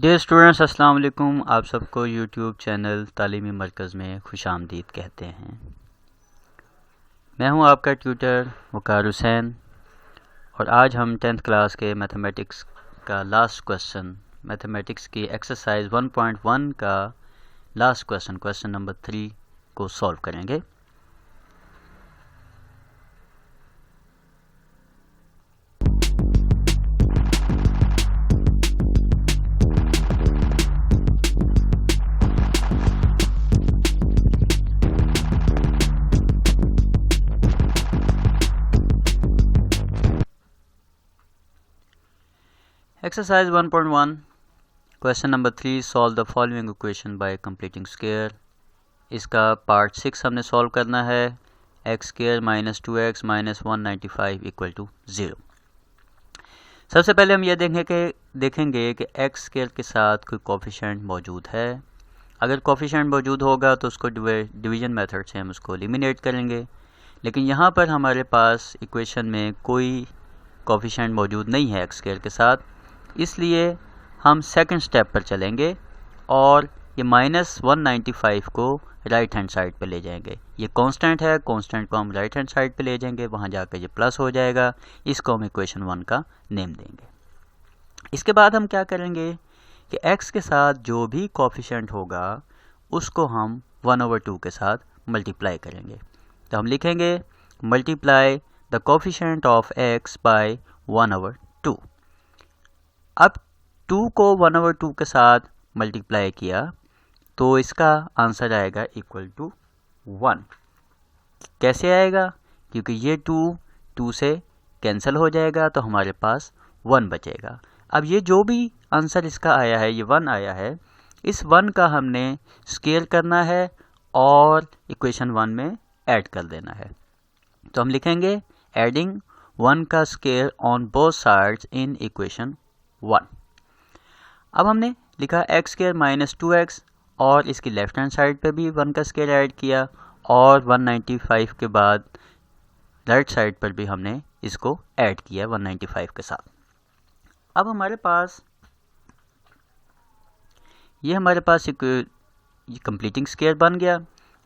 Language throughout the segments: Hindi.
डियर स्टूडेंट्स, अस्सलाम वालेकुम। आप सबको यूट्यूब चैनल तालीमी मरकज़ में खुशामदीद कहते हैं। मैं हूं आपका ट्यूटर वकार हुसैन और आज हम 10th क्लास के मैथमेटिक्स का लास्ट क्वेश्चन, मैथमेटिक्स की एक्सरसाइज 1.1 का लास्ट क्वेश्चन, क्वेश्चन नंबर 3 को सॉल्व करेंगे। Exercise 1.1 question number 3, solve the following equation by completing square. इसका पार्ट 6 हमने सॉल्व करना है। X square minus 2x minus 195 equal to 0। सबसे पहले हम ये देखेंगे कि एक्स स्क्वायर के साथ कोई कोफिशिएंट मौजूद है। अगर कोफिशिएंट मौजूद होगा तो उसको डिवीजन मेथड से हम उसको एलिमिनेट करेंगे, लेकिन यहाँ पर हमारे पास इक्वेशन में कोई कोफिशिएंट मौजूद नहीं है एक्स स्क्वायर के साथ, इसलिए हम सेकंड स्टेप पर चलेंगे और ये माइनस 195 को राइट हैंड साइड पे ले जाएंगे। ये कांस्टेंट है, कांस्टेंट को हम राइट हैंड साइड पे ले जाएंगे, वहाँ जाकर ये प्लस हो जाएगा। इसको हम इक्वेशन 1 का नेम देंगे। इसके बाद हम क्या करेंगे कि x के साथ जो भी कोफिशिएंट होगा उसको हम 1/2 के साथ मल्टीप्लाई करेंगे। तो हम लिखेंगे multiply the coefficient of x by 1/2। अब 2 को 1/2 के साथ मल्टीप्लाई किया तो इसका आंसर आएगा इक्वल टू 1। कैसे आएगा? क्योंकि ये 2 से कैंसिल हो जाएगा तो हमारे पास 1 बचेगा। अब ये जो भी आंसर इसका आया है, ये 1 आया है, इस 1 का हमने स्क्वायर करना है और इक्वेशन 1 में ऐड कर देना है। तो हम लिखेंगे एडिंग 1 का square on both sides in equation 1। अब हमने लिखा एक्स स्क्वायर माइनस 2x और इसकी लेफ्ट हैंड साइड पे भी 1 का स्क्वायर ऐड किया और 195 के बाद राइट साइड पर भी हमने इसको ऐड किया 195 के साथ। अब हमारे पास एक कंप्लीटिंग स्क्वायर बन गया।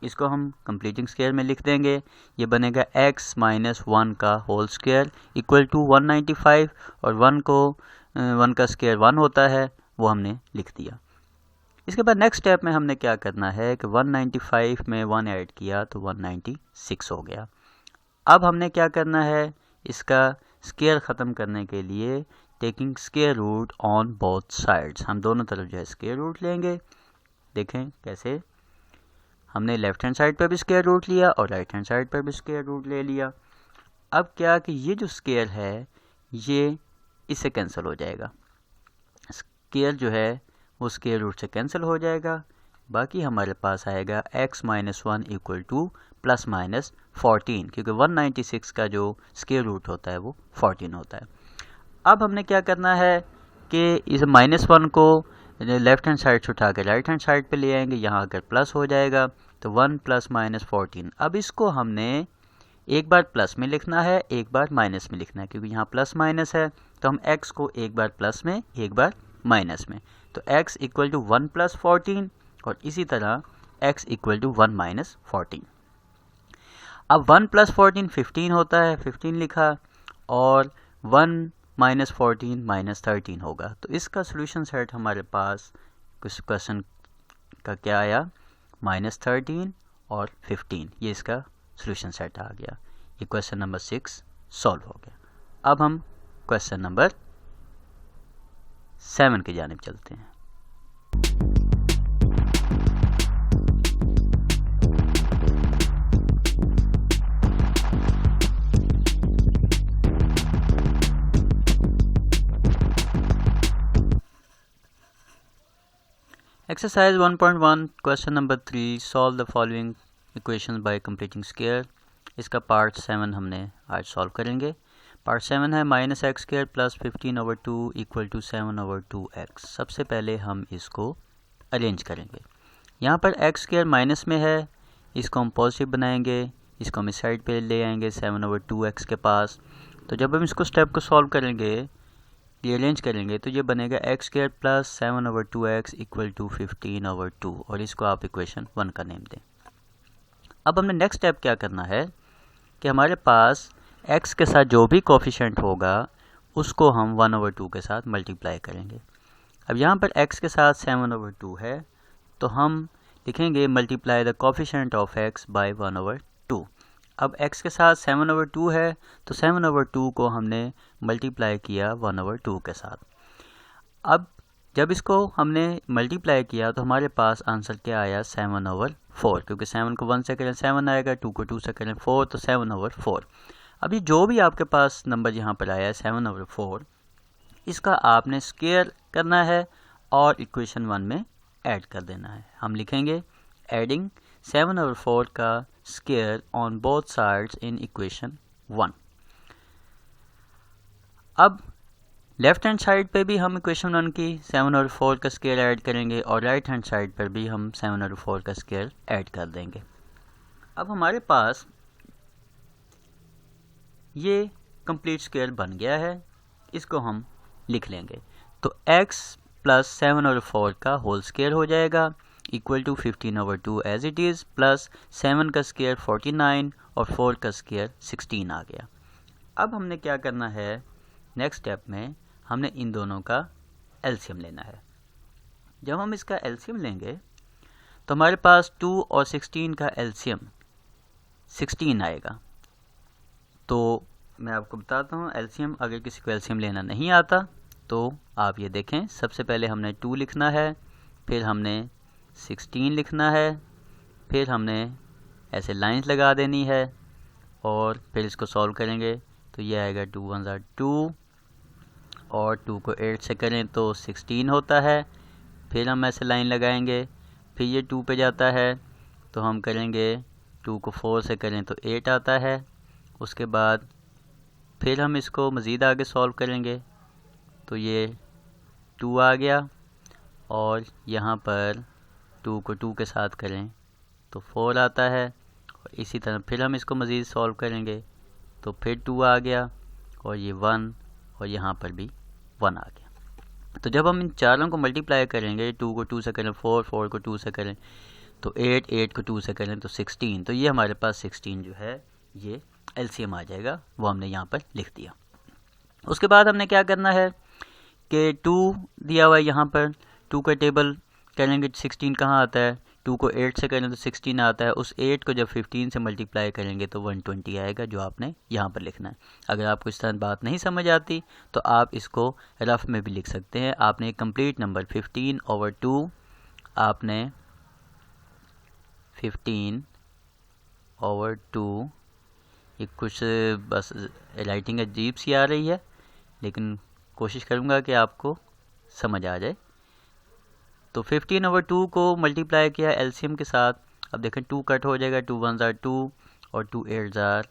इसको हम कंप्लीटिंग स्क्वायर में लिख देंगे। ये बनेगा x माइनस 1 का होल स्क्वायर इक्वल टू 195 और 1 का स्क्वायर 1 होता है, वो हमने लिख दिया। इसके बाद नेक्स्ट स्टेप में हमने क्या करना है कि 195 में 1 ऐड किया तो 196 हो गया। अब हमने क्या करना है, इसका स्क्वायर ख़त्म करने के लिए taking square root on both sides, हम दोनों तरफ जो है स्क्वायर रूट लेंगे। देखें कैसे, हमने लेफ्ट हैंड साइड पर भी स्क्वायर रूट लिया और राइट हैंड साइड पर भी स्क्वायर रूट ले लिया। अब क्या कि ये जो स्क्वायर है ये इससे कैंसिल हो जाएगा, स्क्वायर जो है वो स्क्वायर रूट से कैंसिल हो जाएगा। बाकी हमारे पास आएगा x minus 1 equal two plus minus 14, क्योंकि 196 का जो स्क्वायर रूट होता है वो 14 होता है। अब हमने क्या करना है कि इस माइनस 1 को लेफ्ट हैंड साइड से उठा कर राइट हैंड साइड पे ले आएंगे। यहाँ अगर प्लस हो जाएगा तो 1 प्लस माइनस 14। अब इसको हमने एक बार प्लस में लिखना है, एक बार माइनस में लिखना है, क्योंकि यहाँ प्लस माइनस है तो हम x को एक बार प्लस में एक बार माइनस में, तो x इक्वल टू 1 प्लस 14 और इसी तरह x इक्वल टू 1 माइनस 14। अब 1 प्लस 14 15 होता है, 15 लिखा और 1 माइनस 14 माइनस 13 होगा। तो इसका सोल्यूशन सेट हमारे पास कुछ क्वेश्चन का क्या आया, माइनस 13 और 15, ये इसका सोल्यूशन सेट आ गया। ये क्वेश्चन नंबर 6 सॉल्व हो गया। अब हम क्वेश्चन नंबर 7 की जानिब चलते हैं। Exercise 1.1 question number 3, solve the following equations by completing square. इसका पार्ट 7 हमने आज सॉल्व करेंगे। पार्ट 7 है minus x square plus 15/2 equal to 7/2x। सबसे पहले हम इसको अरेंज करेंगे। यहाँ पर एक्स स्क्वायर माइनस में है, इसको हम पॉजिटिव बनाएंगे, इसको हम इस साइड पे ले आएंगे 7/2x के पास। तो जब हम इसको स्टेप को सॉल्व करेंगे रीअरेंज करेंगे तो ये बनेगा x square plus 7/2x equal to 15/2 और इसको आप इक्वेशन 1 का नेम दें। अब हमने नेक्स्ट स्टेप क्या करना है कि हमारे पास x के साथ जो भी कोफिशिएंट होगा उसको हम 1/2 के साथ मल्टीप्लाई करेंगे। अब यहाँ पर x के साथ 7/2 है तो हम लिखेंगे multiply the coefficient of x by 1/2। अब x के साथ 7/2 है तो 7/2 को हमने मल्टीप्लाई किया 1/2 के साथ। अब जब इसको हमने मल्टीप्लाई किया तो हमारे पास आंसर क्या आया 7/4, क्योंकि 7 को 1 से करें 7 आएगा, 2 को 2 से करें 4 तो 7/4। अभी जो भी आपके पास नंबर यहाँ पर आया है 7/4, इसका आपने स्क्वायर करना है और इक्वेशन 1 में ऐड कर देना है। हम लिखेंगे एडिंग 7/4 का square on both sides in equation 1। अब लेफ्ट हैंड साइड पे भी हम इक्वेशन 1 की 7/4 का स्क्वायर ऐड करेंगे और राइट हैंड साइड पर भी हम 7/4 का स्क्वायर ऐड कर देंगे। अब हमारे पास ये कंप्लीट स्क्वायर बन गया है, इसको हम लिख लेंगे। तो x प्लस 7/4 का होल स्क्वायर हो जाएगा equal to 15/2 as it is, plus 7 का स्क्वायर 49 और 4 का स्क्वायर 16 आ गया। अब हमने क्या करना है, नेक्स्ट स्टेप में हमने इन दोनों का एलसीएम लेना है। जब हम इसका एलसीएम लेंगे तो हमारे पास 2 और 16 का एलसीएम 16 आएगा। तो मैं आपको बताता हूँ एलसीएम, अगर किसी को एलसीएम लेना नहीं आता तो आप ये देखें, सबसे पहले हमने 2 लिखना है, फिर हमने 16 लिखना है, फिर हमने ऐसे लाइंस लगा देनी है और फिर इसको सॉल्व करेंगे तो ये आएगा 2 1 ज़ा 2 और 2 को 8 से करें तो 16 होता है। फिर हम ऐसे लाइन लगाएंगे, फिर ये 2 पे जाता है तो हम करेंगे 2 को 4 से करें तो 8 आता है। उसके बाद फिर हम इसको मज़ीद आगे सॉल्व करेंगे तो ये 2 आ गया और यहाँ पर 2 को 2 के साथ करें तो 4 आता है। और इसी तरह फिर हम इसको मज़ीद सॉल्व करेंगे तो फिर 2 आ गया और ये 1 और यहाँ पर भी 1 आ गया। तो जब हम इन चारों को मल्टीप्लाई करेंगे, 2 को 2 से करें 4, 4 को 2 से करें तो 8, 8 को 2 से करें तो 16, तो ये हमारे पास 16 जो है ये एलसीएम आ जाएगा, वो हमने यहाँ पर लिख दिया। उसके बाद हमने क्या करना है कि 2 दिया हुआ है यहाँ पर, 2 का टेबल करेंगे 16 कहाँ आता है, 2 को 8 से करें तो 16 आता है। उस 8 को जब 15 से मल्टीप्लाई करेंगे तो 120 आएगा, जो आपने यहाँ पर लिखना है। अगर आपको इस तरह बात नहीं समझ आती तो आप इसको रफ में भी लिख सकते हैं। आपने कंप्लीट नंबर 15/2, आपने 15/2, ये कुछ बस राइटिंग अजीब सी आ रही है लेकिन कोशिश करूँगा कि आपको समझ आ जाए। तो 15/2 को मल्टीप्लाई किया एलसीएम के साथ। अब देखें 2 कट हो जाएगा, 2 1 ज़ा 2 और 2 8 ज़ा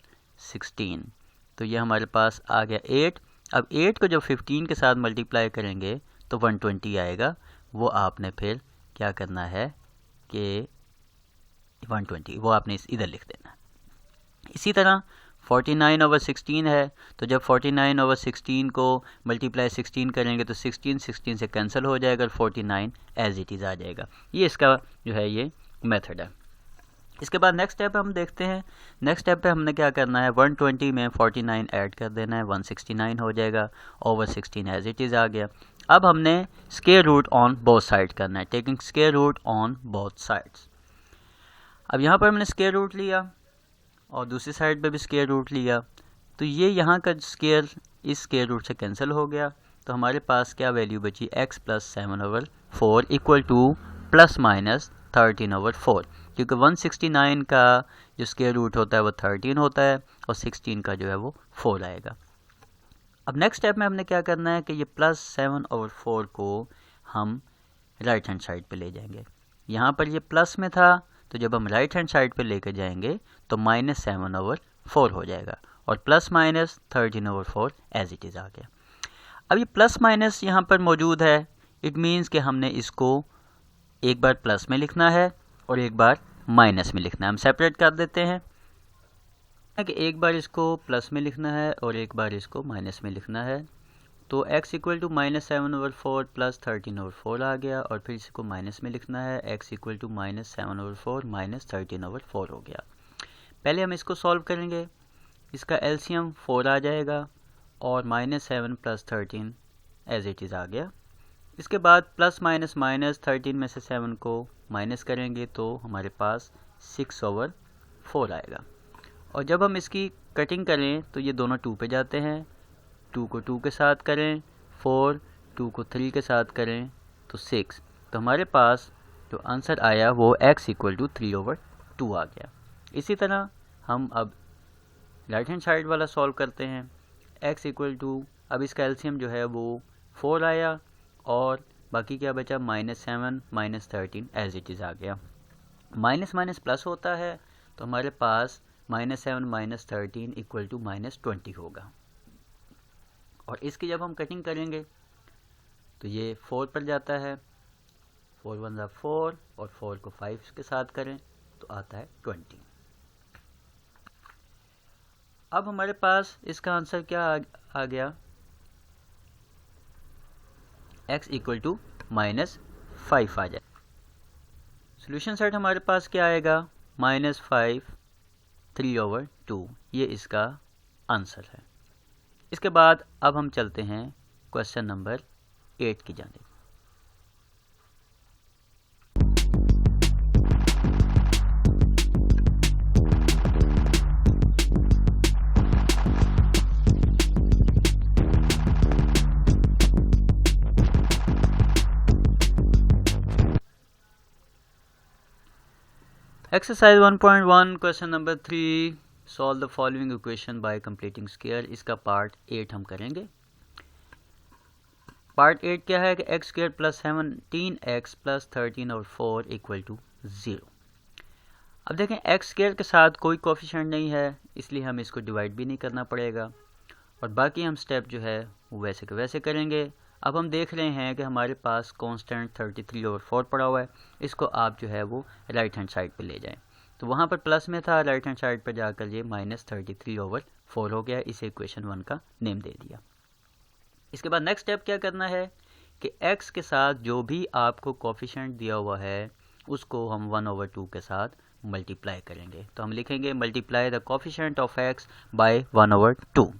16, तो ये हमारे पास आ गया 8। अब 8 को जब 15 के साथ मल्टीप्लाई करेंगे तो 120 आएगा, वो आपने फिर क्या करना है कि 120 वो आपने इधर लिख देना है। इसी तरह 49/16 है, तो जब 49/16 को मल्टीप्लाई 16 करेंगे तो 16 से कैंसिल हो जाएगा और 49 एज इट इज़ आ जाएगा। ये इसका जो है ये मेथड है। इसके बाद नेक्स्ट स्टेप हम देखते हैं। नेक्स्ट स्टेप पे हमने क्या करना है, 120 में 49 ऐड कर देना है, 169 हो जाएगा, ओवर 16 एज इट इज़ आ गया। अब हमने square root on both side करना है, taking square root on both sides. अब यहाँ पर हमने स्क्वायर रूट लिया और दूसरी साइड पे भी स्क्वायर रूट लिया, तो ये यहाँ का स्क्वायर इस स्क्वायर रूट से कैंसिल हो गया। तो हमारे पास क्या वैल्यू बची, x plus 7/4 equal two plus minus 13/4, क्योंकि 169 का जो स्क्वायर रूट होता है वो 13 होता है और 16 का जो है वो 4 आएगा। अब नेक्स्ट स्टेप में हमने क्या करना है कि ये प्लस 7/4 को हम राइट हैंड साइड पे ले जाएंगे। यहाँ पर ये प्लस में था, तो जब हम राइट हैंड साइड पे लेकर जाएंगे तो माइनस 7/4 हो जाएगा और plus minus 13/4 as it is आ गया। अब ये प्लस माइनस यहाँ पर मौजूद है, इट मीन्स कि हमने इसको एक बार प्लस में लिखना है और एक बार माइनस में लिखना है। हम सेपरेट कर देते हैं कि एक बार इसको प्लस में लिखना है और एक बार इसको माइनस में लिखना है। तो x इक्वल टू -7/4 प्लस 13/4 आ गया, और फिर इसको माइनस में लिखना है, x इक्वल टू -7/4 -13/4 हो गया। पहले हम इसको सॉल्व करेंगे, इसका एलसीएम 4 आ जाएगा और -7 प्लस 13 एज इट इज़ आ गया। इसके बाद प्लस माइनस माइनस 13 में से 7 को माइनस करेंगे तो हमारे पास 6/4 आएगा। और जब हम इसकी कटिंग करें तो ये दोनों 2 पे जाते हैं, 2 को 2 के साथ करें 4, 2 को 3 के साथ करें तो 6। तो हमारे पास जो आंसर आया वो x इक्वल टू 3/2 आ गया। इसी तरह हम अब राइट हैंड साइड वाला सॉल्व करते हैं। x इक्वल टू, अब इसका एलसीएम जो है वो 4 आया और बाकी क्या बचा, -7 -13 एज इट इज़ आ गया। माइनस माइनस प्लस होता है तो हमारे पास -7 -13 इक्वल टू -20 होगा। और इसकी जब हम कटिंग करेंगे तो ये 4 पर जाता है, 4 1 ज़ा 4 और 4 को 5 के साथ करें तो आता है 20। अब हमारे पास इसका आंसर क्या आ गया, x इक्वल टू -5 आ जाए। सोल्यूशन सेट हमारे पास क्या आएगा, -5 3/2, ये इसका आंसर है। इसके बाद अब हम चलते हैं क्वेश्चन नंबर 8 की जानिब। Exercise 1.1 question number 3, solve the following equation by completing square. इसका पार्ट 8 हम करेंगे। पार्ट 8 क्या है कि x square plus 17x plus 13/4 equal to 0। अब देखें एक्स स्क्वायर के साथ कोई कोफिशिएंट नहीं है, इसलिए हम इसको डिवाइड भी नहीं करना पड़ेगा और बाकी हम स्टेप जो है वो वैसे के वैसे करेंगे। अब हम देख रहे हैं कि हमारे पास कांस्टेंट 33/4 पड़ा हुआ है, इसको आप जो है वो राइट हैंड साइड पे ले जाएं। तो वहाँ पर प्लस में था, राइट हैंड साइड पर जाकर ये -33/4 हो गया। इसे इक्वेशन 1 का नेम दे दिया। इसके बाद नेक्स्ट स्टेप क्या करना है कि x के साथ जो भी आपको कोफिशिएंट दिया हुआ है उसको हम 1/2 के साथ मल्टीप्लाई करेंगे। तो हम लिखेंगे multiply the coefficient of x by 1/2।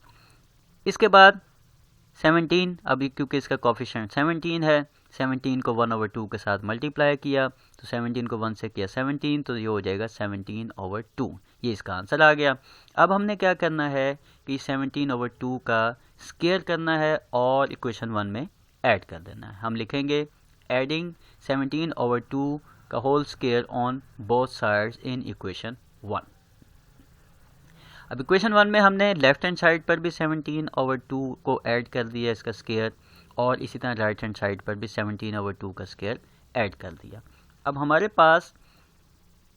इसके बाद 17, अभी क्योंकि इसका कोफिशिएंट 17 है, 17 को 1/2 के साथ मल्टीप्लाई किया तो 17 को 1 से किया 17, तो ये हो जाएगा 17/2। ये इसका आंसर आ गया। अब हमने क्या करना है कि 17/2 का स्क्वायर करना है और इक्वेशन 1 में ऐड कर देना है। हम लिखेंगे एडिंग 17/2 का whole square on both sides in equation 1। अब इक्वेशन 1 में हमने लेफ्ट हैंड साइड पर भी 17/2 को ऐड कर दिया इसका स्क्वायर, और इसी तरह राइट हैंड साइड पर भी 17/2 का स्क्वायर ऐड कर दिया। अब हमारे पास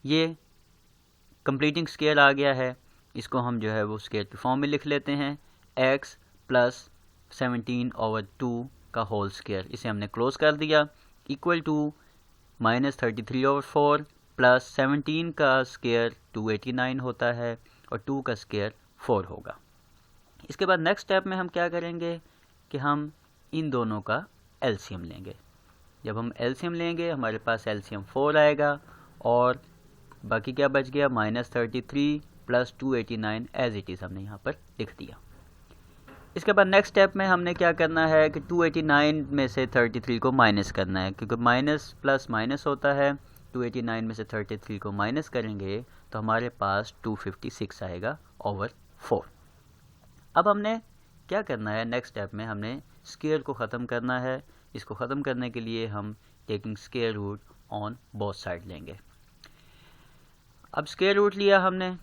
ये कंप्लीटिंग स्क्वायर आ गया है, इसको हम जो है वो स्क्वायर की फॉर्म में लिख लेते हैं, x प्लस 17/2 का होल स्क्वायर, इसे हमने क्लोज कर दिया, इक्वल टू -33/4 प्लस 17 का स्क्वायर 289 होता है और 2 का स्क्वायर 4 होगा। इसके बाद नेक्स्ट स्टेप में हम क्या करेंगे कि हम इन दोनों का एलसीएम लेंगे। जब हम एलसीएम लेंगे हमारे पास एलसीएम 4 आएगा और बाकी क्या बच गया, -33 प्लस 289 एज इट इज़ हमने यहाँ पर लिख दिया। इसके बाद नेक्स्ट स्टेप में हमने क्या करना है कि 289 में से 33 को माइनस करना है, क्योंकि माइनस प्लस माइनस होता है। 289 में से 33 को माइनस करेंगे तो हमारे पास 256 आएगा ओवर 4। अब हमने क्या करना है, नेक्स्ट स्टेप में हमने स्क्वायर को ख़त्म करना है। इसको ख़त्म करने के लिए हम taking square root on both side लेंगे। अब स्क्वायर रूट लिया हमने,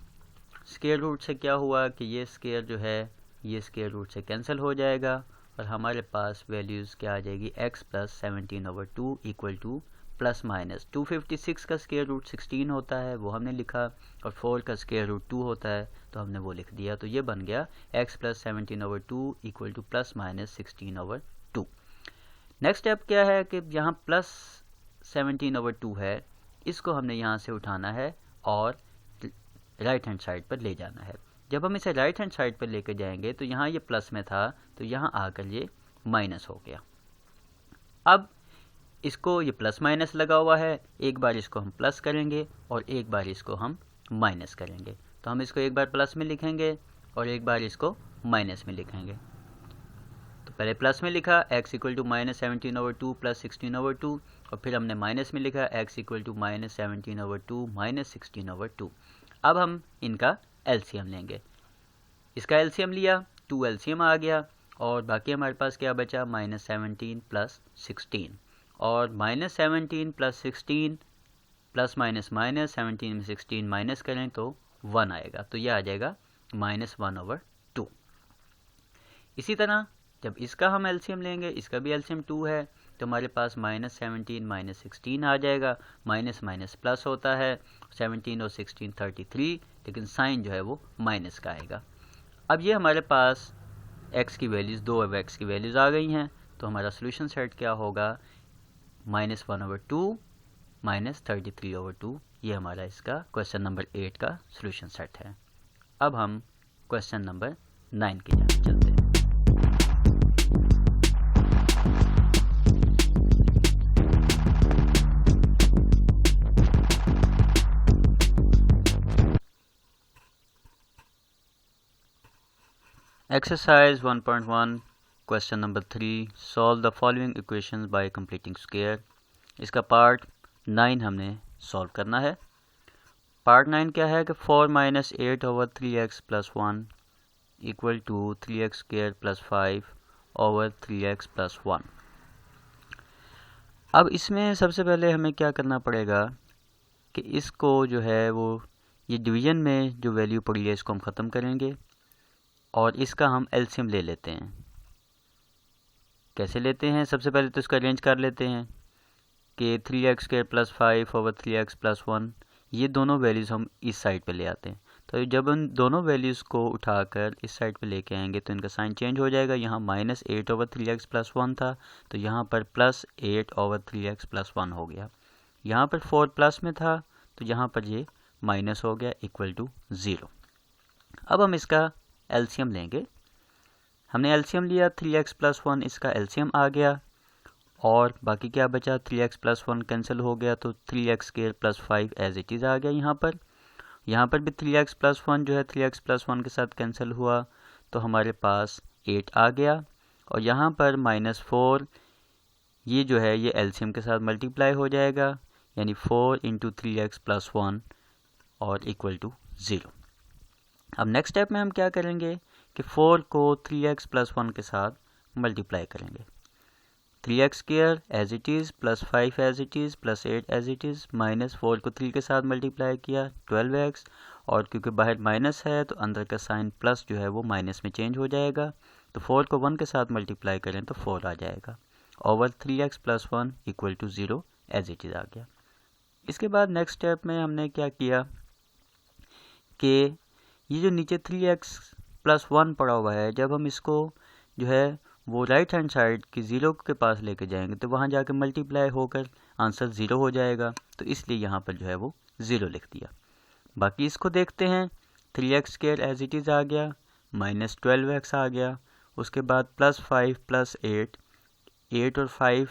स्क्वायर रूट से क्या हुआ कि ये स्क्वायर जो है ये स्क्वायर रूट से कैंसिल हो जाएगा और हमारे पास वैल्यूज़ क्या आ जाएगी, x plus 17/2 equal two plus minus 256 का स्क्वायर रूट 16 होता है, वो हमने लिखा, और 4 का स्क्वायर रूट 2 होता है तो हमने वो लिख दिया। तो ये बन गया x plus 17/2 equal two plus minus 16/2। Next step क्या है कि यहाँ प्लस 17/2 है, इसको हमने यहाँ से उठाना है और राइट हैंड साइड पर ले जाना है। जब हम इसे राइट हैंड साइड पर लेकर जाएंगे तो यहाँ ये प्लस में था तो यहाँ आकर ये माइनस हो गया। अब इसको ये प्लस माइनस लगा हुआ है, एक बार इसको हम प्लस करेंगे और एक बार इसको हम माइनस करेंगे। तो हम इसको एक बार प्लस में लिखेंगे और एक बार इसको माइनस में लिखेंगे। तो पहले प्लस में लिखा x इक्वल टू -17/2 प्लस 16/2 और फिर हमने माइनस में लिखा x इक्वल टू -17/2 माइनस 16/2। अब हम इनका एलसीएम लेंगे। इसका एलसीएम लिया, 2 एलसीएम आ गया और बाकी हमारे पास क्या बचा, -17 प्लस 16 और -17 प्लस 16 प्लस माइनस माइनस 17 में 16 माइनस करें तो 1 आएगा, तो यह आ जाएगा -1/2। इसी तरह जब इसका हम एलसीएम लेंगे, इसका भी एलसीएम 2 है, तो हमारे पास -17 माइनस 16 आ जाएगा, माइनस माइनस प्लस होता है, 17 और 16 33, लेकिन साइन जो है वो माइनस का आएगा। अब ये हमारे पास x की वैल्यूज़, दो अब x की वैल्यूज़ आ गई हैं, तो हमारा सोल्यूशन सेट क्या होगा, -1/2 माइनस 33/2। ये हमारा इसका क्वेश्चन नंबर 8 का सोल्यूशन सेट है। अब हम क्वेश्चन नंबर 9 की तरफ चलते हैं। Exercise 1.1 question number 3 solve the following equations by completing square। इसका पार्ट 9 हमने सॉल्व करना है। पार्ट 9 क्या है कि 4 minus 8/3x plus 1 equal to 3x square plus 5/3x plus 1। अब इसमें सबसे पहले हमें क्या करना पड़ेगा कि इसको जो है वो ये डिवीज़न में जो वैल्यू पड़ी है इसको हम ख़त्म करेंगे और इसका हम एलसीएम ले लेते हैं। कैसे लेते हैं, सबसे पहले तो इसका अरेंज कर लेते हैं कि 3x square plus 5/3x plus 1, ये दोनों वैल्यूज़ हम इस साइड पे ले आते हैं। तो जब हम दोनों वैल्यूज़ को उठाकर इस साइड पे लेके आएंगे तो इनका साइन चेंज हो जाएगा। यहाँ -8/3x प्लस 1 था तो यहाँ पर +8/3x प्लस 1 हो गया। यहाँ पर 4 प्लस में था तो यहाँ पर ये माइनस हो गया इक्वल टू 0। अब हम इसका एलसीएम लेंगे। हमने एलसीएम लिया 3x प्लस 1, इसका एलसीएम आ गया और बाकी क्या बचा, 3x प्लस 1 कैंसिल हो गया तो 3x square plus 5 as it is आ गया। यहाँ पर भी 3x प्लस 1 जो है 3x प्लस 1 के साथ कैंसिल हुआ तो हमारे पास 8 आ गया और यहाँ पर -4 ये जो है ये एलसीएम के साथ मल्टीप्लाई हो जाएगा, यानी 4 इंटू 3x प्लस 1 और इक्वल टू 0। अब नेक्स्ट स्टेप में हम क्या करेंगे कि 4 को 3x प्लस 1 के साथ मल्टीप्लाई करेंगे। 3x square as it is plus 5 as it is plus 8 as it is, -4 को 3 के साथ मल्टीप्लाई किया 12x, और क्योंकि बाहर माइनस है तो अंदर का साइन प्लस जो है वो माइनस में चेंज हो जाएगा, तो 4 को 1 के साथ मल्टीप्लाई करें तो 4 आ जाएगा over 3x plus 1 equal to 0 as it is आ गया। इसके बाद नेक्स्ट स्टेप में हमने क्या किया कि ये जो नीचे 3x प्लस 1 पड़ा हुआ है, जब हम इसको जो है वो राइट हैंड साइड की 0 के पास लेके जाएंगे तो वहाँ जाके मल्टीप्लाई होकर आंसर 0 हो जाएगा, तो इसलिए यहाँ पर जो है वो 0 लिख दिया। बाकी इसको देखते हैं, 3x square as it is आ गया, -12x आ गया, उसके बाद +5 + 8, 8 और 5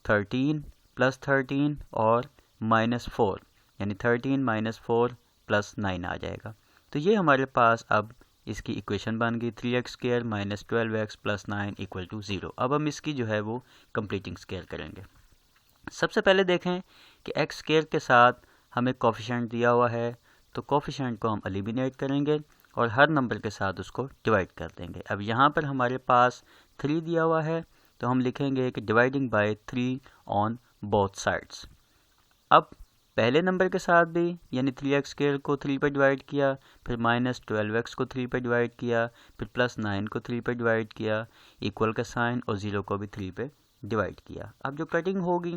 13 + 13 और -4 यानी 13 - 4 + 9 आ जाएगा। तो ये हमारे पास अब इसकी इक्वेशन बन गई 3x square -12x + 9 equal to 0। अब हम इसकी जो है वो कंप्लीटिंग स्क्वायर करेंगे। सबसे पहले देखें कि x स्क्वायर के साथ हमें कोफिशिएंट दिया हुआ है, तो कोफिशिएंट को हम एलिमिनेट करेंगे और हर नंबर के साथ उसको डिवाइड कर देंगे। अब यहाँ पर हमारे पास 3 दिया हुआ है तो हम लिखेंगे कि dividing by 3 on both sides. अब पहले नंबर के साथ भी यानी 3x स्क्वायर को 3 पर डिवाइड किया, फिर -12x को 3 पर डिवाइड किया, फिर +9 को 3 पर डिवाइड किया, इक्वल का साइन और 0 को भी 3 पे डिवाइड किया। अब जो कटिंग होगी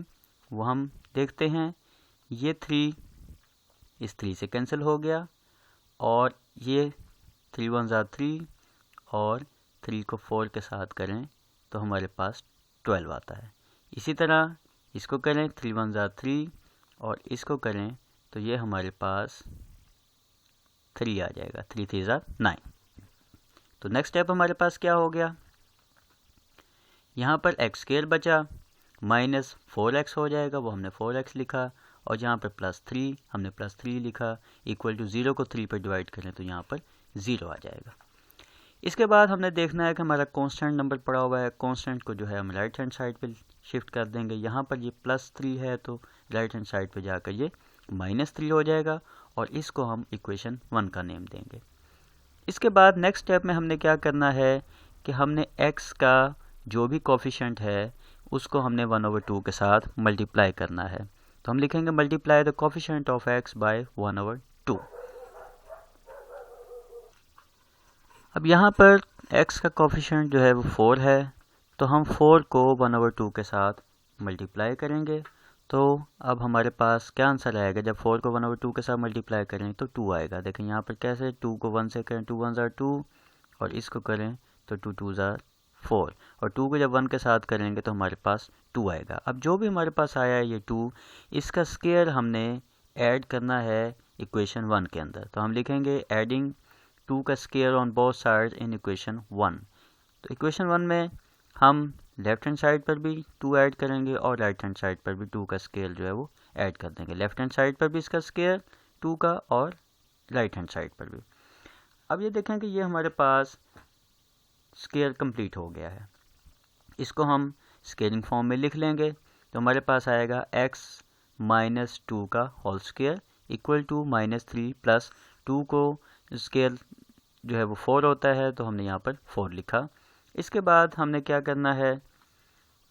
वो हम देखते हैं, ये 3 इस 3 से कैंसिल हो गया और ये 3 1 ज़ा 3 और 3 को 4 के साथ करें तो हमारे पास 12 आता है। इसी तरह इसको करें 3 1 ज़ा 3 और इसको करें तो ये हमारे पास 3 आ जाएगा, 3 3 ज़ा 9। तो नेक्स्ट स्टेप हमारे पास क्या हो गया, यहाँ पर एक्स स्क्वायर बचा, माइनस 4x हो जाएगा, वो हमने 4x लिखा, और यहाँ पर +3 हमने +3 लिखा, इक्वल टू 0 को 3 पर डिवाइड करें तो यहाँ पर 0 आ जाएगा। इसके बाद हमने देखना है कि हमारा कांस्टेंट नंबर पड़ा हुआ है, कांस्टेंट को जो है हम राइट हैंड साइड पे शिफ्ट कर देंगे। यहाँ पर ये +3 है तो राइट हैंड साइड पे जाकर ये -3 हो जाएगा, और इसको हम इक्वेशन 1 का नेम देंगे। इसके बाद नेक्स्ट स्टेप में हमने क्या करना है कि हमने x का जो भी कोफिशिएंट है उसको हमने 1/2 के साथ मल्टीप्लाई करना है। तो हम लिखेंगे multiply the coefficient of x by 1/2। अब यहाँ पर x का कोफिशिएंट जो है वो 4 है, तो हम 4 को 1/2 के साथ मल्टीप्लाई करेंगे। तो अब हमारे पास क्या आंसर आएगा, जब 4 को 1/2 के साथ मल्टीप्लाई करें तो 2 आएगा। देखें यहाँ पर कैसे, 2 को 1 से करें 2 1 ज़ा 2, और इसको करें तो 2 2 ज़ा 4, और 2 को जब 1 के साथ करेंगे तो हमारे पास 2 आएगा। अब जो भी हमारे पास आया है ये 2, इसका स्क्वायर हमने ऐड करना है इक्वेशन 1 के अंदर। तो हम लिखेंगे एडिंग 2 का square on both side in equation 1। तो इक्वेशन 1 में हम लेफ्ट हैंड साइड पर भी 2 ऐड करेंगे और राइट हैंड साइड पर भी 2 का स्केयर जो है वो ऐड कर देंगे। लेफ्ट हैंड साइड पर भी इसका स्केयर 2 का, और राइट हैंड साइड पर भी। अब ये देखें कि ये हमारे पास स्केयर कंप्लीट हो गया है। इसको हम स्केलिंग फॉर्म में लिख लेंगे, तो हमारे पास आएगा x - 2 का होल स्केयर इक्वल टू -3 + 2 को स्केयर जो है वो 4 होता है, तो हमने यहाँ पर 4 लिखा। इसके बाद हमने क्या करना है,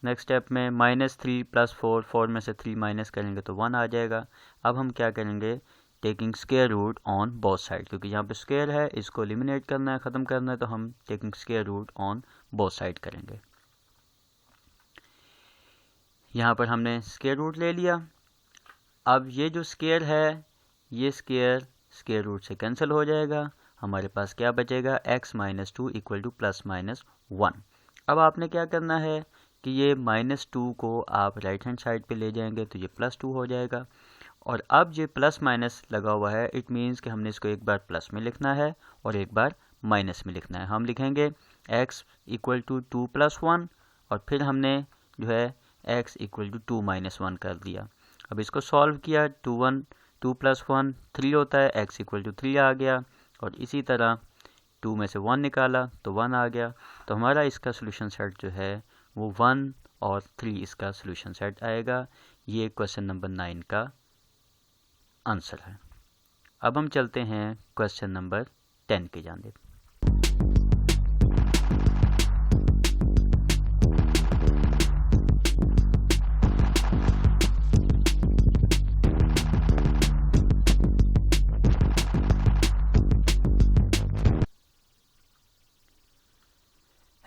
नेक्स्ट स्टेप में -3 + 4, 4 में से 3 माइनस करेंगे तो 1 आ जाएगा। अब हम क्या करेंगे, taking square root on both side, क्योंकि यहाँ पे स्क्वायर है, इसको एलिमिनेट करना है, ख़त्म करना है, तो हम taking square root on both side करेंगे। यहाँ पर हमने स्क्वायर रूट ले लिया। अब ये जो स्क्वायर है, ये स्क्वायर रूट से कैंसिल हो जाएगा। हमारे पास क्या बचेगा, x - 2 इक्वल टू +-1। अब आपने क्या करना है कि ये -2 को आप राइट हैंड साइड पे ले जाएंगे तो ये +2 हो जाएगा। और अब ये प्लस माइनस लगा हुआ है, इट मीन्स कि हमने इसको एक बार प्लस में लिखना है और एक बार माइनस में लिखना है। हम लिखेंगे x इक्वल टू 2 + 1, और फिर हमने जो है x इक्वल टू 2 - 1 कर दिया। अब इसको सॉल्व किया, 2 + 1 3 होता है, x इक्वल टू 3 आ गया, और इसी तरह 2 में से 1 निकाला तो 1 आ गया। तो हमारा इसका सोल्यूशन सेट जो है वो 1 और 3 इसका सोल्यूशन सेट आएगा। ये क्वेश्चन नंबर 9 का आंसर है। अब हम चलते हैं क्वेश्चन नंबर 10 की जानिब।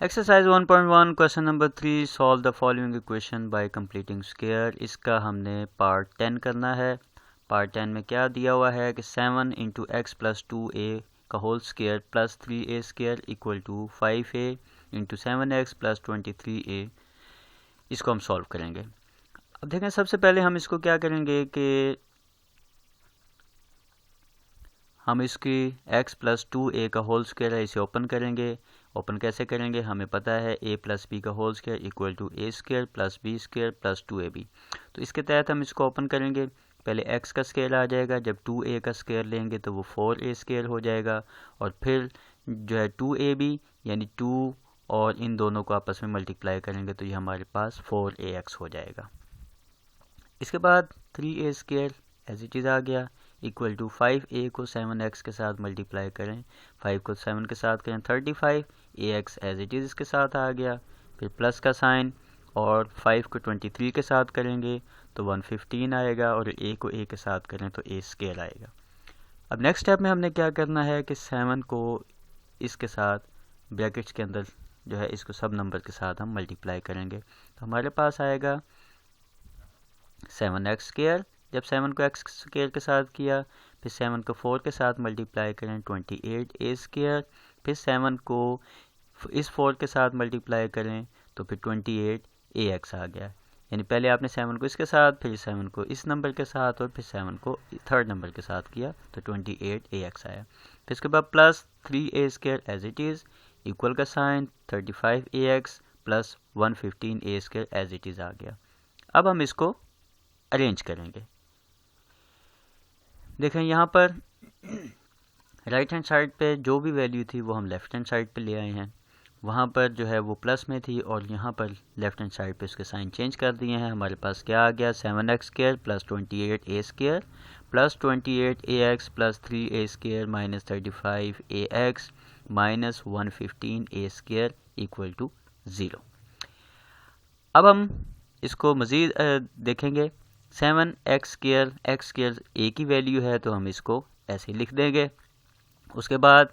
Exercise 1.1 question number 3, solve the following equation by completing square. इसका हमने पार्ट 10 करना है। पार्ट 10 में क्या दिया हुआ है कि 7 × x + 2a का whole square + 3a square equal to 5a × 7x + 23a। इसको हम सॉल्व करेंगे। अब देखें, सबसे पहले हम इसको क्या करेंगे कि हम इसकी x + 2a का होल स्क्वायर है, इसे ओपन करेंगे। ओपन कैसे करेंगे, हमें पता है a + b का whole square equal to a² + b² + 2ab। तो इसके तहत हम इसको ओपन करेंगे। पहले x का स्क्वायर आ जाएगा, जब 2a का स्क्वायर लेंगे तो वो 4a² हो जाएगा, और फिर जो है 2ab यानी 2 और इन दोनों को आपस में मल्टीप्लाई करेंगे तो ये हमारे पास 4ax हो जाएगा। इसके बाद 3a² एज इट इज़ आ गया इक्वल टू 5a को 7x के साथ मल्टीप्लाई करें, 5 को 7 के साथ करें 35, ax एज इट इज़ इसके साथ आ गया, फिर प्लस का साइन, और 5 को 23 के साथ करेंगे तो 115 आएगा, और a को a के साथ करें तो a² आएगा। अब नेक्स्ट स्टेप में हमने क्या करना है कि 7 को इसके साथ ब्रैकेट्स के अंदर जो है इसको सब नंबर के साथ हम मल्टीप्लाई करेंगे, तो हमारे पास आएगा 7x²। जब 7 को x² के साथ किया, फिर 7 को 4 के साथ मल्टीप्लाई करें 28a², फिर 7 को इस 4 के साथ मल्टीप्लाई करें तो फिर 28ax आ गया। यानी पहले आपने 7 को इसके साथ, फिर 7 को इस नंबर के साथ, और फिर 7 को थर्ड नंबर के साथ किया तो 28ax आया। फिर इसके बाद +3a² as it is, equal का sign 35ax plus 115a² as it is आ गया। अब हम इसको अरेंज करेंगे। देखें यहाँ पर राइट हैंड साइड पे जो भी वैल्यू थी वो हम लेफ़्ट हैंड साइड पे ले आए हैं। वहाँ पर जो है वो प्लस में थी और यहाँ पर लेफ़्ट हैंड साइड पे उसके साइन चेंज कर दिए हैं। हमारे पास क्या आ गया, 7x² plus 28a² plus 28ax plus 3a² minus 35ax minus 115a² equal to 0। अब हम इसको मज़ीद देखेंगे। 7x² x² a की वैल्यू है तो हम इसको ऐसे लिख देंगे। उसके बाद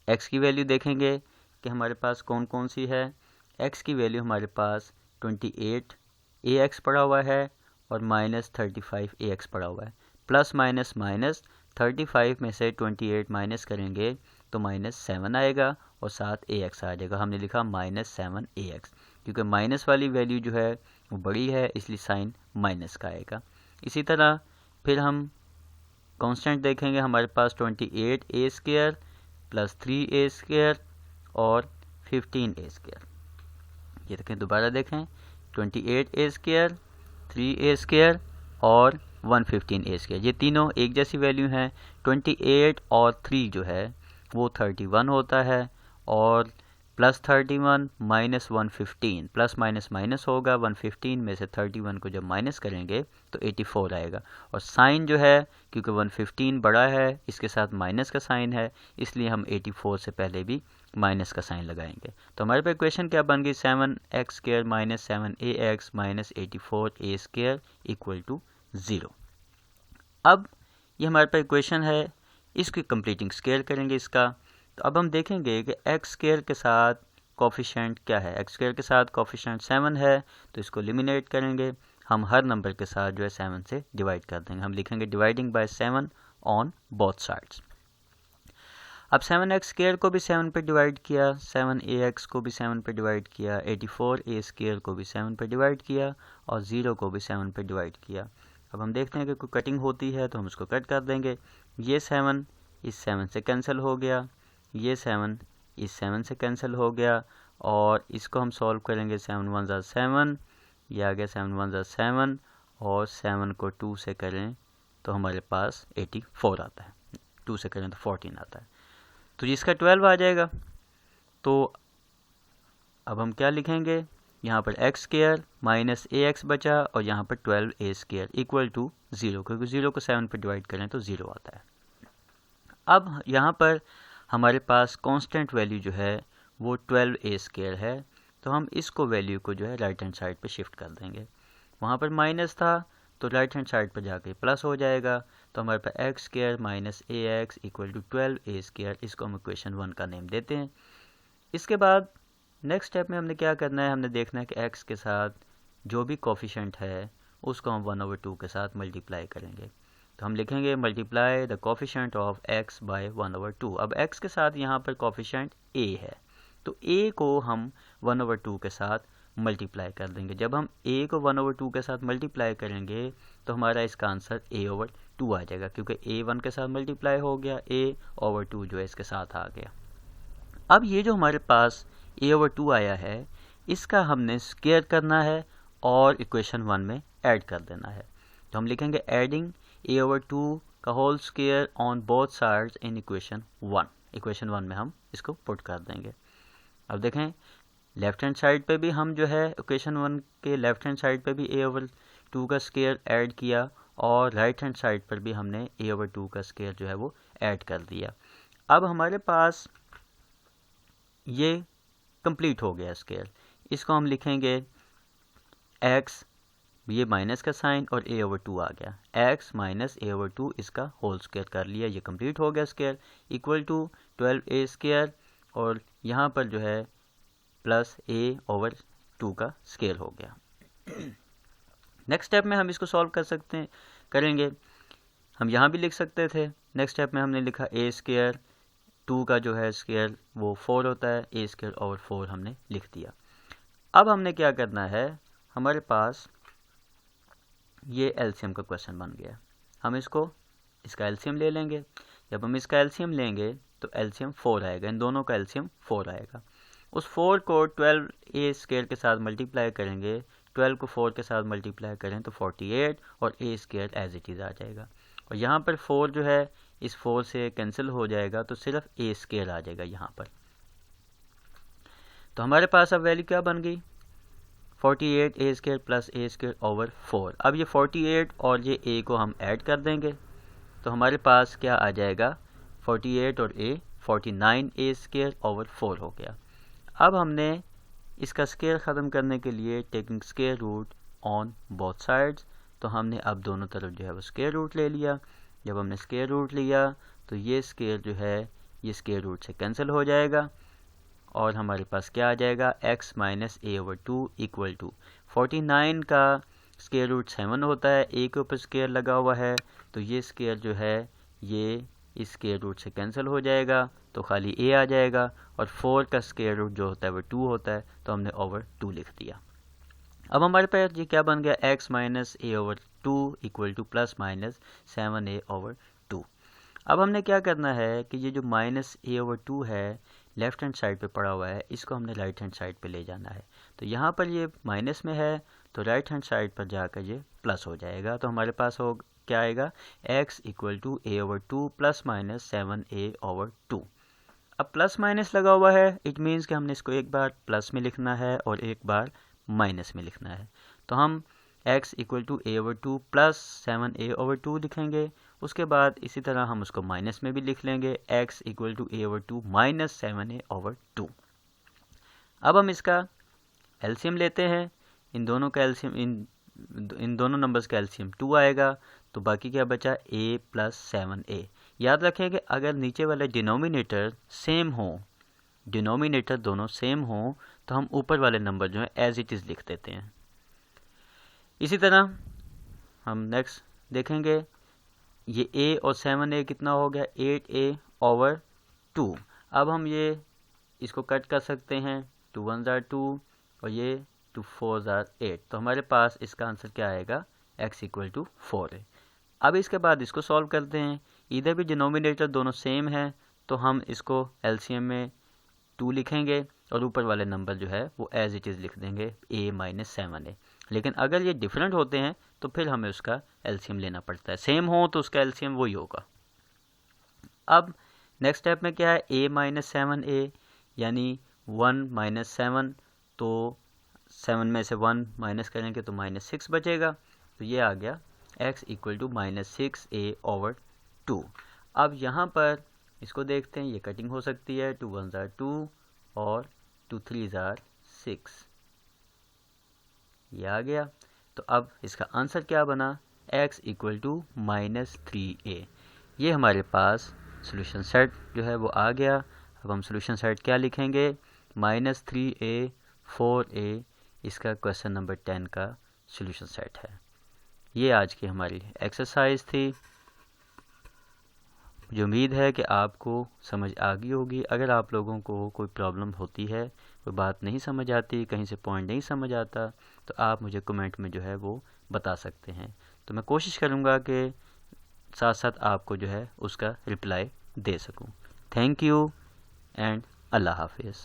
x की वैल्यू देखेंगे कि हमारे पास कौन कौन सी है। x की वैल्यू हमारे पास 28ax पड़ा हुआ है और माइनस 35ax पड़ा हुआ है। प्लस माइनस माइनस 35 में से 28 माइनस करेंगे तो माइनस 7 आएगा और साथ ax आ जाएगा। हमने लिखा माइनस 7ax, क्योंकि माइनस वाली वैल्यू जो है वो बड़ी है इसलिए साइन माइनस का आएगा। इसी तरह फिर हम कांस्टेंट देखेंगे। हमारे पास 28a² प्लस 3a² और 15a²। ये देखें, दोबारा देखें, 28a², 3a² और 115a²। ये तीनों एक जैसी वैल्यू हैं। 28 और 3 जो है वो 31 होता है और plus 31 minus 115, plus minus minus होगा। 115 में से 31 को जब माइनस करेंगे तो 84 आएगा। और साइन जो है, क्योंकि 115 बड़ा है इसके साथ माइनस का साइन है, इसलिए हम 84 से पहले भी माइनस का साइन लगाएंगे। तो हमारे पास इक्वेशन क्या बन गई, 7x² minus 7ax minus 84a² equal to 0। अब ये हमारे पास इक्वेशन है, इसकी कंप्लीटिंग स्क्वायर करेंगे इसका। तो अब हम देखेंगे कि x² के साथ कोफिशिएंट क्या है। x² के साथ कोफिशिएंट 7 है तो इसको एलिमिनेट करेंगे। हम हर नंबर के साथ जो है 7 से डिवाइड कर देंगे। हम लिखेंगे dividing by 7 on both sides. अब 7x² को भी 7 पे डिवाइड किया, 7ax को भी 7 पे डिवाइड किया, 84a² को भी 7 पे डिवाइड किया और 0 को भी 7 पे डिवाइड किया। अब हम देखते हैं कि कोई कटिंग होती है तो हम उसको कट कर देंगे। ये 7 इस 7 से कैंसिल हो गया, ये 7 इस 7 से कैंसिल हो गया और इसको हम सॉल्व करेंगे। 7 1 ज़ा 7, ये आ गया 7 1 ज़ा 7 और 7 को 2 से करें तो हमारे पास 84 आता है। 2 से करें तो 14 आता है, तो इसका 12 आ जाएगा। तो अब हम क्या लिखेंगे, यहाँ पर x² माइनस ax बचा और यहाँ पर 12a² इक्वल टू 0, क्योंकि 0 को 7 पर डिवाइड करें तो 0 आता है। अब यहाँ पर हमारे पास कांस्टेंट वैल्यू जो है वो 12a² है, तो हम इसको वैल्यू को जो है राइट हैंड साइड पे शिफ्ट कर देंगे। वहाँ पर माइनस था तो राइट हैंड साइड पर जाके प्लस हो जाएगा। तो हमारे पास x² minus ax equal to 12a², इसको हम इक्वेशन 1 का नेम देते हैं। इसके बाद नेक्स्ट स्टेप में हमने क्या करना है, हमने देखना है कि x के साथ जो भी कोफिशिएंट है उसको हम 1/2 के साथ मल्टीप्लाई करेंगे। तो हम लिखेंगे multiply the coefficient of x by 1/2। अब x के साथ यहाँ पर कोफिशिएंट a है तो a को हम 1/2 के साथ मल्टीप्लाई कर देंगे। जब हम a को 1/2 के साथ मल्टीप्लाई करेंगे तो हमारा इसका आंसर a/2 आ जाएगा, क्योंकि a 1 के साथ मल्टीप्लाई हो गया, a/2 जो है इसके साथ आ गया। अब ये जो हमारे पास a/2 आया है इसका हमने स्क्वायर करना है और इक्वेशन 1 में ऐड कर देना है। तो हम लिखेंगे एडिंग a/2 का whole square on both sides in equation 1। Equation 1 में हम इसको पुट कर देंगे। अब देखें लेफ्ट हैंड साइड पे भी हम जो है इक्वेशन 1 के लेफ्ट हैंड साइड पे भी a/2 का स्क्वायर ऐड किया और राइट हैंड साइड पर भी हमने a/2 का स्क्वायर जो है वो ऐड कर दिया। अब हमारे पास ये कंप्लीट हो गया स्क्वायर। इसको हम लिखेंगे x, ये माइनस का साइन और a/2 आ गया, x माइनस a/2 इसका होल स्क्वायर कर लिया, ये कंप्लीट हो गया स्क्वायर इक्वल टू 12a² और यहाँ पर जो है प्लस a/2 का स्क्वायर हो गया। नेक्स्ट स्टेप में हम इसको सॉल्व कर सकते हैं, करेंगे। हम यहाँ भी लिख सकते थे। नेक्स्ट स्टेप में हमने लिखा a², 2 का जो है स्क्वायर वो 4 होता है, a² ओवर 4 हमने लिख दिया। अब हमने क्या करना है, हमारे पास ये एलसीएम का क्वेश्चन बन गया। हम इसका एलसीएम ले लेंगे। जब हम इसका एलसीएम लेंगे तो एलसीएम 4 आएगा, इन दोनों का एलसीएम 4 आएगा। उस 4 को 12a स्क्वायर के साथ मल्टीप्लाई करेंगे, 12 को 4 के साथ मल्टीप्लाई करें तो 48 और a square as it is आ जाएगा। और यहाँ पर 4 जो है इस 4 से कैंसिल हो जाएगा तो सिर्फ a स्क्वायर आ जाएगा यहाँ पर। तो हमारे पास अब वैल्यू क्या बन गई, 48 a square plus a square over 4। अब ये 48 और ये a को हम ऐड कर देंगे तो हमारे पास क्या आ जाएगा, 48 और a 49 a स्क्वायर ओवर 4 हो गया। अब हमने इसका स्क्वायर ख़त्म करने के लिए taking square root on both sides, तो हमने अब दोनों तरफ जो है वो स्क्वायर रूट ले लिया। जब हमने स्क्वायर रूट लिया तो ये स्क्वायर जो है ये स्क्वायर रूट से कैंसिल हो जाएगा और हमारे पास क्या आ जाएगा, x minus a over 2 equal to 49 का स्क्वायर रूट 7 होता है, a के ऊपर स्क्वायर लगा हुआ है तो ये स्क्वायर जो है ये इस स्क्वायर रूट से कैंसिल हो जाएगा तो खाली a आ जाएगा, और 4 का स्क्वायर रूट जो होता है वो 2 होता है तो हमने ओवर 2 लिख दिया। अब हमारे पास ये क्या बन गया, x minus a over 2 equal two plus minus 7a over 2। अब हमने क्या करना है कि ये जो माइनस a ओवर 2 है लेफ़्ट हैंड साइड पे पड़ा हुआ है, इसको हमने राइट हैंड साइड पे ले जाना है। तो यहाँ पर ये माइनस में है तो राइट हैंड साइड पर जाकर ये प्लस हो जाएगा। तो हमारे पास हो क्या आएगा, x equal to a over 2 plus minus 7a over 2। अब प्लस माइनस लगा हुआ है, इट मीन्स कि हमने इसको एक बार प्लस में लिखना है और एक बार माइनस में लिखना है। तो हम x equal to a over 2 plus 7a over 2 लिखेंगे, उसके बाद इसी तरह हम उसको माइनस में भी लिख लेंगे, x equal to a over 2 minus 7a over 2। अब हम इसका एलसीएम लेते हैं, इन दोनों का एलसीएम इन दोनों नंबर्स का एलसीएम 2 आएगा तो बाकी क्या बचा, a प्लस 7a। याद रखें कि अगर नीचे वाला डिनोमिनेटर सेम हो, डिनोमिनेटर दोनों सेम हो तो हम ऊपर वाले नंबर जो है एज इट इज़ लिख देते हैं। इसी तरह हम नेक्स्ट देखेंगे, ये a और 7a कितना हो गया, 8a ओवर 2। अब हम ये इसको कट कर सकते हैं, 2 1 are 2 और ये 2 4 are 8। तो हमारे पास इसका आंसर क्या आएगा, x इक्वल टू 4 है। अब इसके बाद इसको सॉल्व करते हैं, इधर भी डिनोमिनेटर दोनों सेम है तो हम इसको एलसीएम में 2 लिखेंगे और ऊपर वाले नंबर जो है वो एज इट इज़ लिख देंगे, a माइनस 7a। लेकिन अगर ये डिफरेंट होते हैं तो फिर हमें उसका एलसीएम लेना पड़ता है, सेम हो तो उसका एलसीएम वही होगा। अब नेक्स्ट स्टेप में क्या है, a माइनस 7a यानी 1 माइनस 7, तो 7 में से 1 माइनस करेंगे तो माइनस 6 बचेगा, तो ये आ गया x equal to minus 6a over 2। अब यहाँ पर इसको देखते हैं, ये कटिंग हो सकती है, 2 1 are 2 और 2 3 are 6, ये आ गया। तो अब इसका आंसर क्या बना, x equal to minus 3a। ये हमारे पास सोल्यूशन सेट जो है वो आ गया। अब हम सोल्यूशन सेट क्या लिखेंगे, माइनस 3a 4a, इसका क्वेश्चन नंबर 10 का सोल्यूशन सेट है। ये आज की हमारी एक्सरसाइज थी। मुझे उम्मीद है कि आपको समझ आ गई होगी। अगर आप लोगों को कोई प्रॉब्लम होती है, कोई बात नहीं समझ आती, कहीं से पॉइंट नहीं समझ आता, तो आप मुझे कमेंट में जो है वो बता सकते हैं। तो मैं कोशिश करूँगा कि साथ साथ आपको जो है उसका रिप्लाई दे सकूँ। थैंक यू एंड अल्लाह हाफिज़।